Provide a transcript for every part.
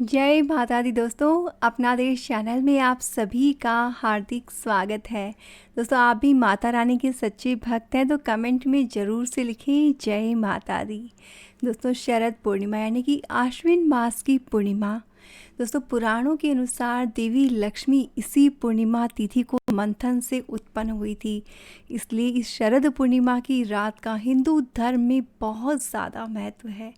जय माता दी दोस्तों, अपना देश चैनल में आप सभी का हार्दिक स्वागत है। दोस्तों, आप भी माता रानी के सच्चे भक्त हैं तो कमेंट में ज़रूर से लिखें जय माता दी। दोस्तों, शरद पूर्णिमा यानी कि आश्विन मास की पूर्णिमा। दोस्तों, पुराणों के अनुसार देवी लक्ष्मी इसी पूर्णिमा तिथि को मंथन से उत्पन्न हुई थी। इसलिए इस शरद पूर्णिमा की रात का हिंदू धर्म में बहुत ज़्यादा महत्व है।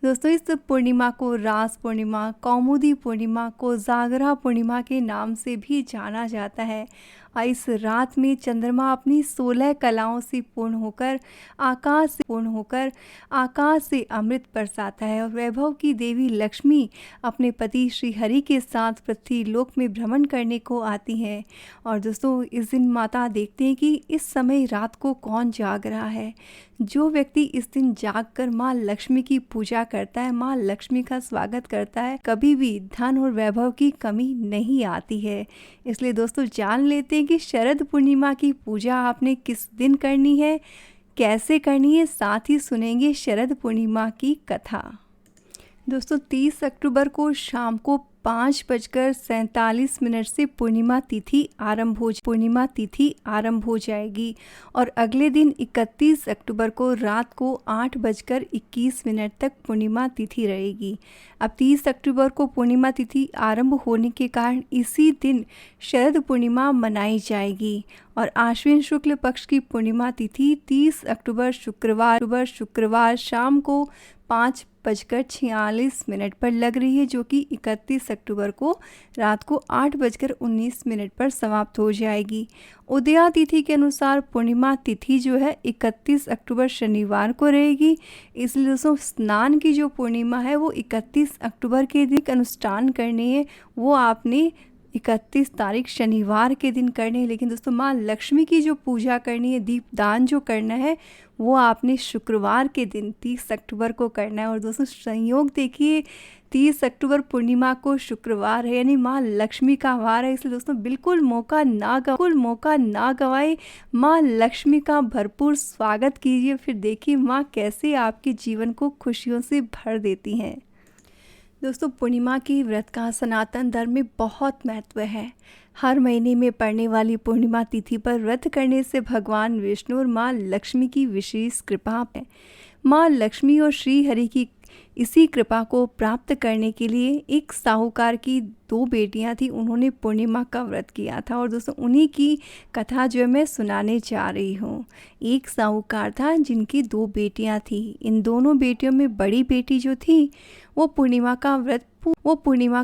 दोस्तों, इस पूर्णिमा को रास पूर्णिमा, कौमुदी पूर्णिमा, कोजागरा पूर्णिमा के नाम से भी जाना जाता है। और इस रात में चंद्रमा अपनी 16 कलाओं से पूर्ण होकर आकाश से अमृत बरसाता है और वैभव की देवी लक्ष्मी अपने पति श्री हरि के साथ पृथ्वी लोक में भ्रमण करने को आती हैं। और दोस्तों, इस दिन माता देखते हैं कि इस समय रात को कौन जाग रहा है। जो व्यक्ति इस दिन जागकर माँ लक्ष्मी की पूजा करता है, माँ लक्ष्मी का स्वागत करता है, कभी भी धन और वैभव की कमी नहीं आती है। इसलिए दोस्तों, जान लेते हैं कि शरद पूर्णिमा की पूजा आपने किस दिन करनी है, कैसे करनी है, साथ ही सुनेंगे शरद पूर्णिमा की कथा। दोस्तों, 30 अक्टूबर को शाम को 5:47 से पूर्णिमा तिथि आरंभ हो जाएगी और अगले दिन 31 अक्टूबर को रात को 8:21 तक पूर्णिमा तिथि रहेगी। अब 30 अक्टूबर को पूर्णिमा तिथि आरंभ होने के कारण इसी दिन शरद पूर्णिमा मनाई जाएगी और आश्विन शुक्ल पक्ष की पूर्णिमा तिथि 30 अक्टूबर शुक्रवार शाम को 5:46 पर लग रही है, जो कि 31 अक्टूबर को रात को 8:19 पर समाप्त हो जाएगी। उदया तिथि के अनुसार पूर्णिमा तिथि जो है 31 अक्टूबर शनिवार को रहेगी। इसलिए दोस्तों, स्नान की जो पूर्णिमा है वो 31 अक्टूबर के दिन अनुष्ठान करनी है, वो आपने 31 तारीख शनिवार के दिन करने हैं। लेकिन दोस्तों, माँ लक्ष्मी की जो पूजा करनी है, दीपदान जो करना है, वो आपने शुक्रवार के दिन 30 अक्टूबर को करना है। और दोस्तों, संयोग देखिए, 30 अक्टूबर पूर्णिमा को शुक्रवार है, यानी माँ लक्ष्मी का वार है। इसलिए दोस्तों, बिल्कुल मौका ना गवाए, माँ लक्ष्मी का भरपूर स्वागत कीजिए। फिर देखिए माँ कैसे आपके जीवन को खुशियों से भर देती हैं। दोस्तों, पूर्णिमा की व्रत का सनातन धर्म में बहुत महत्व है। हर महीने में पड़ने वाली पूर्णिमा तिथि पर व्रत करने से भगवान विष्णु और माँ लक्ष्मी की विशेष कृपा है। माँ लक्ष्मी और श्री हरि की इसी कृपा को प्राप्त करने के लिए एक साहूकार की 2 बेटियां थी, उन्होंने पूर्णिमा का व्रत किया था। और दोस्तों, उन्हीं की कथा जो है मैं सुनाने जा रही हूँ। एक साहूकार था जिनकी 2 बेटियां थी। इन दोनों बेटियों में बड़ी बेटी जो थी वो पूर्णिमा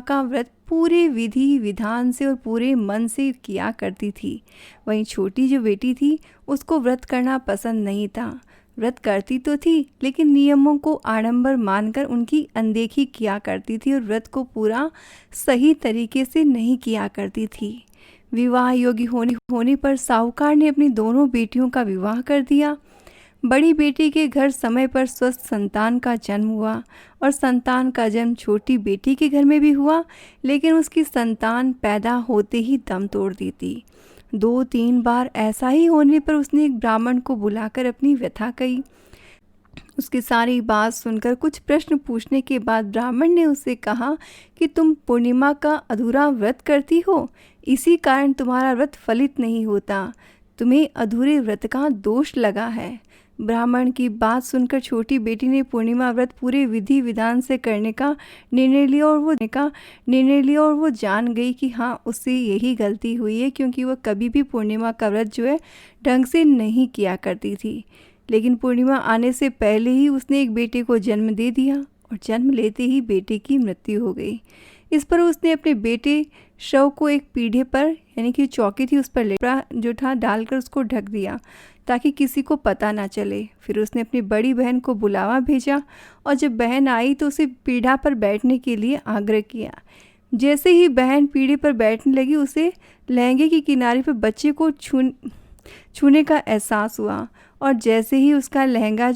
का व्रत पूरे विधि विधान से और पूरे मन से किया करती थी। वहीं छोटी जो बेटी थी उसको व्रत करना पसंद नहीं था। व्रत करती तो थी लेकिन नियमों को आडंबर मानकर उनकी अनदेखी किया करती थी और व्रत को पूरा सही तरीके से नहीं किया करती थी। विवाह योग्य होने पर साहूकार ने अपनी दोनों बेटियों का विवाह कर दिया। बड़ी बेटी के घर समय पर स्वस्थ संतान का जन्म हुआ और संतान का जन्म छोटी बेटी के घर में भी हुआ, लेकिन उसकी संतान पैदा होते ही दम तोड़ दी थी। 2-3 बार ऐसा ही होने पर उसने एक ब्राह्मण को बुलाकर अपनी व्यथा कही। उसकी सारी बात सुनकर कुछ प्रश्न पूछने के बाद ब्राह्मण ने उससे कहा कि तुम पूर्णिमा का अधूरा व्रत करती हो, इसी कारण तुम्हारा व्रत फलित नहीं होता। तुम्हें अधूरे व्रत का दोष लगा है। ब्राह्मण की बात सुनकर छोटी बेटी ने पूर्णिमा व्रत पूरे विधि विधान से करने का निर्णय लिया और वो जान गई कि हाँ, उससे यही गलती हुई है, क्योंकि वह कभी भी पूर्णिमा का व्रत जो है ढंग से नहीं किया करती थी। लेकिन पूर्णिमा आने से पहले ही उसने एक बेटे को जन्म दे दिया और जन्म लेते ही बेटे की मृत्यु हो गई। इस पर उसने अपने बेटे शव को एक पीढ़े पर, यानी कि चौकी थी, उस पर लेटा जो था डालकर उसको ढक दिया ताकि किसी को पता ना चले। फिर उसने अपनी बड़ी बहन को बुलावा भेजा और जब बहन आई तो उसे पीढ़ा पर बैठने के लिए आग्रह किया। जैसे ही बहन पीढ़े पर बैठने लगी, उसे लहंगे की किनारे पर बच्चे को छूने का एहसास हुआ और जैसे ही उसका लहंगा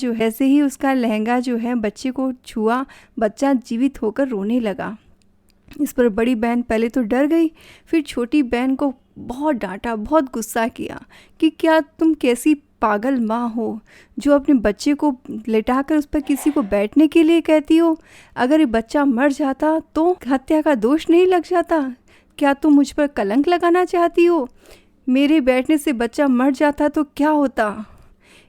जो है बच्चे को छुआ, बच्चा जीवित होकर रोने लगा। इस पर बड़ी बहन पहले तो डर गई, फिर छोटी बहन को बहुत डांटा, बहुत गुस्सा किया कि क्या तुम कैसी पागल माँ हो जो अपने बच्चे को लेटाकर उस पर किसी को बैठने के लिए कहती हो? अगर ये बच्चा मर जाता तो हत्या का दोष नहीं लग जाता? क्या तुम मुझ पर कलंक लगाना चाहती हो? मेरे बैठने से बच्चा मर जाता तो क्या होता?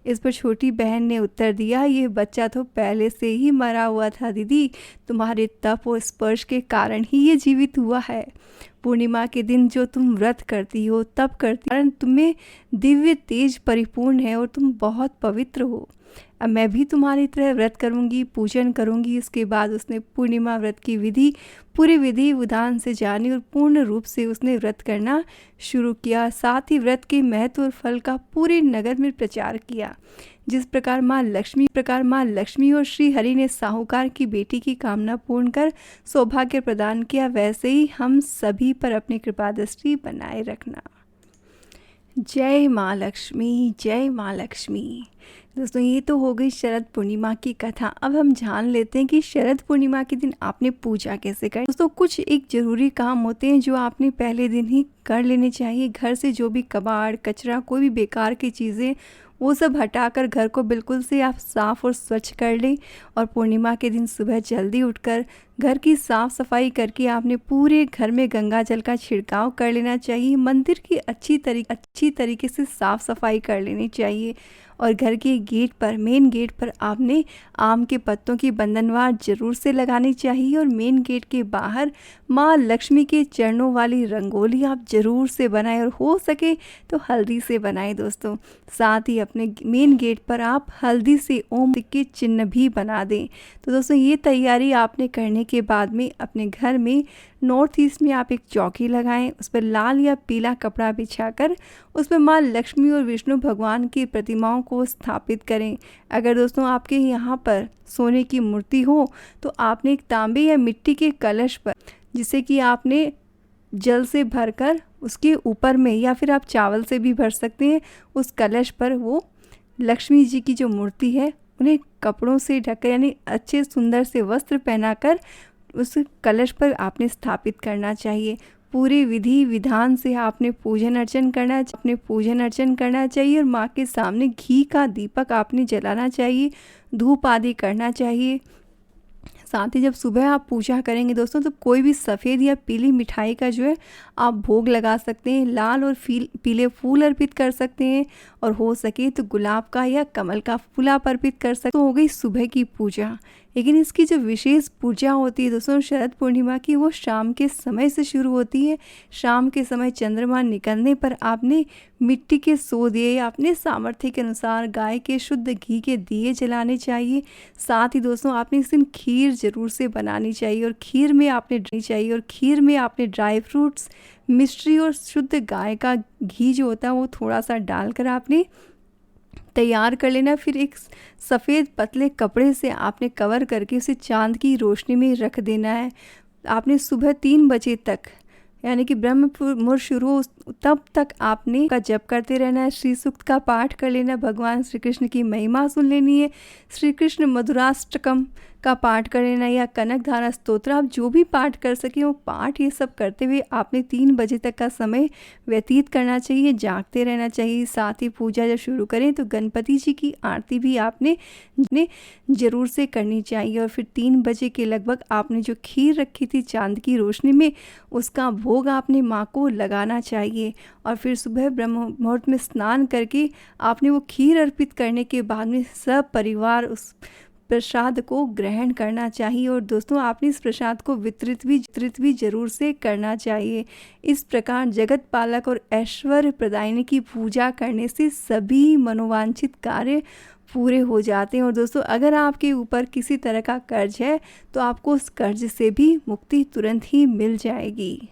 इस पर छोटी बहन ने उत्तर दिया, ये बच्चा तो पहले से ही मरा हुआ था दीदी, तुम्हारे तप और स्पर्श के कारण ही ये जीवित हुआ है। पूर्णिमा के दिन जो तुम व्रत करती हो, तप करती हो, कारण तुम्हें दिव्य तेज परिपूर्ण है और तुम बहुत पवित्र हो। अब मैं भी तुम्हारी तरह व्रत करूंगी, पूजन करूंगी। इसके बाद उसने पूर्णिमा व्रत की विधि पूरे विधि विधान से जानी और पूर्ण रूप से उसने व्रत करना शुरू किया। साथ ही व्रत के महत्व और फल का पूरे नगर में प्रचार किया। जिस प्रकार माँ लक्ष्मी और श्री हरि ने साहूकार की बेटी की कामना पूर्ण कर सौभाग्य प्रदान किया, वैसे ही हम सभी पर अपनी कृपा दृष्टि बनाए रखना। जय माँ लक्ष्मी, जय माँ लक्ष्मी। दोस्तों, ये तो हो गई शरद पूर्णिमा की कथा। अब हम जान लेते हैं कि शरद पूर्णिमा के दिन आपने पूजा कैसे करें। दोस्तों, कुछ एक ज़रूरी काम होते हैं जो आपने पहले दिन ही कर लेने चाहिए। घर से जो भी कबाड़, कचरा, कोई भी बेकार की चीज़ें, वो सब हटाकर घर को बिल्कुल से आप साफ़ और स्वच्छ कर लें। और पूर्णिमा के दिन सुबह जल्दी उठकर घर की साफ़ सफाई करके आपने पूरे घर में गंगा जल का छिड़काव कर लेना चाहिए। मंदिर की अच्छी तरीके से साफ़ सफाई कर लेनी चाहिए। और घर के गेट पर, मेन गेट पर आपने आम के पत्तों की बंधनवार जरूर से लगानी चाहिए। और मेन गेट के बाहर माँ लक्ष्मी के चरणों वाली रंगोली आप जरूर से बनाएं, और हो सके तो हल्दी से बनाएं दोस्तों। साथ ही अपने मेन गेट पर आप हल्दी से ओम के चिन्ह भी बना दें। तो दोस्तों, ये तैयारी आपने करने के बाद में अपने घर में नॉर्थ ईस्ट में आप एक चौकी लगाएं, उस पर लाल या पीला कपड़ा बिछाकर उस पर माँ लक्ष्मी और विष्णु भगवान की प्रतिमाओं को स्थापित करें। अगर दोस्तों आपके यहाँ पर सोने की मूर्ति हो तो आपने एक तांबे या मिट्टी के कलश पर, जिसे कि आपने जल से भरकर उसके ऊपर में, या फिर आप चावल से भी भर सकते हैं, उस कलश पर वो लक्ष्मी जी की जो मूर्ति है उन्हें कपड़ों से ढककर, यानी अच्छे सुंदर से वस्त्र पहनाकर उस कलश पर आपने स्थापित करना चाहिए। पूरे विधि विधान से आपने पूजन अर्चन करना चाहिए। और माँ के सामने घी का दीपक आपने जलाना चाहिए, धूप आदि करना चाहिए। साथ ही जब सुबह आप पूजा करेंगे दोस्तों, तो कोई भी सफ़ेद या पीली मिठाई का जो है आप भोग लगा सकते हैं। लाल और पीले फूल अर्पित कर सकते हैं, और हो सके तो गुलाब का या कमल का फूल आप अर्पित कर सकते। तो हो गई सुबह की पूजा। लेकिन इसकी जो विशेष पूजा होती है दोस्तों शरद पूर्णिमा की, वो शाम के समय से शुरू होती है। शाम के समय चंद्रमा निकलने पर आपने मिट्टी के सौ दिए अपने सामर्थ्य के अनुसार गाय के शुद्ध घी के दिए जलाने चाहिए। साथ ही दोस्तों आपने इस दिन खीर जरूर से बनानी चाहिए, और खीर में आपने ड्राई फ्रूट्स, मिश्री और शुद्ध गाय का घी जो होता है वो थोड़ा सा डालकर आपने तैयार कर लेना। फिर एक सफ़ेद पतले कपड़े से आपने कवर करके उसे चांद की रोशनी में रख देना है। आपने सुबह 3 बजे तक, यानी कि ब्रह्म मुहूर्त शुरू हो तब तक आपने का जप करते रहना है। श्री सूक्त का पाठ कर लेना, भगवान श्री कृष्ण की महिमा सुन लेनी है। श्री कृष्ण मधुराष्टकम का पाठ कर लेना, या कनक धारा स्तोत्र, आप जो भी पाठ कर सके वो पाठ, ये सब करते हुए आपने 3 बजे तक का समय व्यतीत करना चाहिए, जागते रहना चाहिए। साथ ही पूजा जब शुरू करें तो गणपति जी की आरती भी आपने ज़रूर से करनी चाहिए। और फिर 3 बजे के लगभग आपने जो खीर रखी थी चांद की रोशनी में, उसका भोग आपने माँ को लगाना चाहिए। और फिर सुबह ब्रह्म मुहूर्त में स्नान करके आपने वो खीर अर्पित करने के बाद में सब परिवार उस प्रसाद को ग्रहण करना चाहिए। और दोस्तों आपने इस प्रसाद को वितरित भी जरूर से करना चाहिए। इस प्रकार जगत पालक और ऐश्वर्य प्रदायिनी की पूजा करने से सभी मनोवांछित कार्य पूरे हो जाते हैं। और दोस्तों अगर आपके ऊपर किसी तरह का कर्ज है तो आपको उस कर्ज से भी मुक्ति तुरंत ही मिल जाएगी।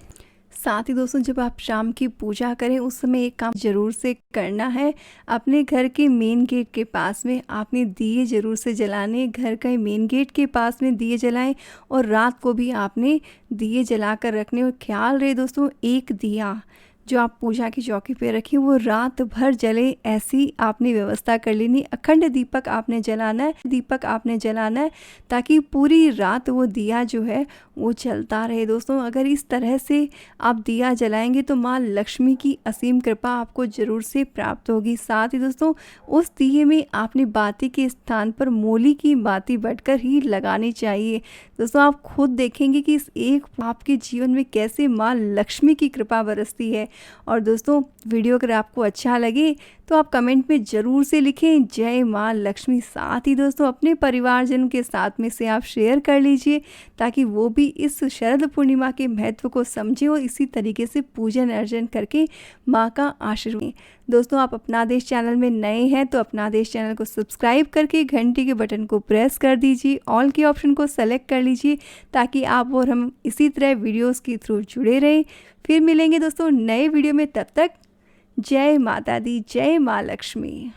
साथ ही दोस्तों जब आप शाम की पूजा करें उस समय एक काम जरूर से करना है। अपने घर के मेन गेट के पास में आपने दिए जरूर से जलाने, घर के मेन गेट के पास में दिए जलाएं, और रात को भी आपने दिए जला कर रखने। और ख्याल रहे दोस्तों, एक दिया जो आप पूजा की चौकी पे रखें वो रात भर जले, ऐसी आपने व्यवस्था कर लेनी। अखंड दीपक आपने जलाना है ताकि पूरी रात वो दिया जो है वो चलता रहे। दोस्तों अगर इस तरह से आप दिया जलाएंगे तो माँ लक्ष्मी की असीम कृपा आपको ज़रूर से प्राप्त होगी। साथ ही दोस्तों उस दिए में आपने बाती के स्थान पर मूली की बाती बढ़कर ही लगानी चाहिए। दोस्तों आप खुद देखेंगे कि इस एक आपके जीवन में कैसे माँ लक्ष्मी की कृपा बरसती है। और दोस्तों वीडियो अगर आपको अच्छा लगे तो आप कमेंट में ज़रूर से लिखें जय माँ लक्ष्मी। साथ ही दोस्तों अपने परिवारजनों के साथ में से आप शेयर कर लीजिए ताकि वो भी इस शरद पूर्णिमा के महत्व को समझें और इसी तरीके से पूजन अर्चन करके माँ का आशीर्वाद। दोस्तों आप अपना देश चैनल में नए हैं तो अपना देश चैनल को सब्सक्राइब करके घंटी के बटन को प्रेस कर दीजिए, ऑल के ऑप्शन को सेलेक्ट कर लीजिए ताकि आप और हम इसी तरह वीडियोस के थ्रू जुड़े रहें। फिर मिलेंगे दोस्तों नए वीडियो में, तब तक जय माता दी, जय माँ लक्ष्मी।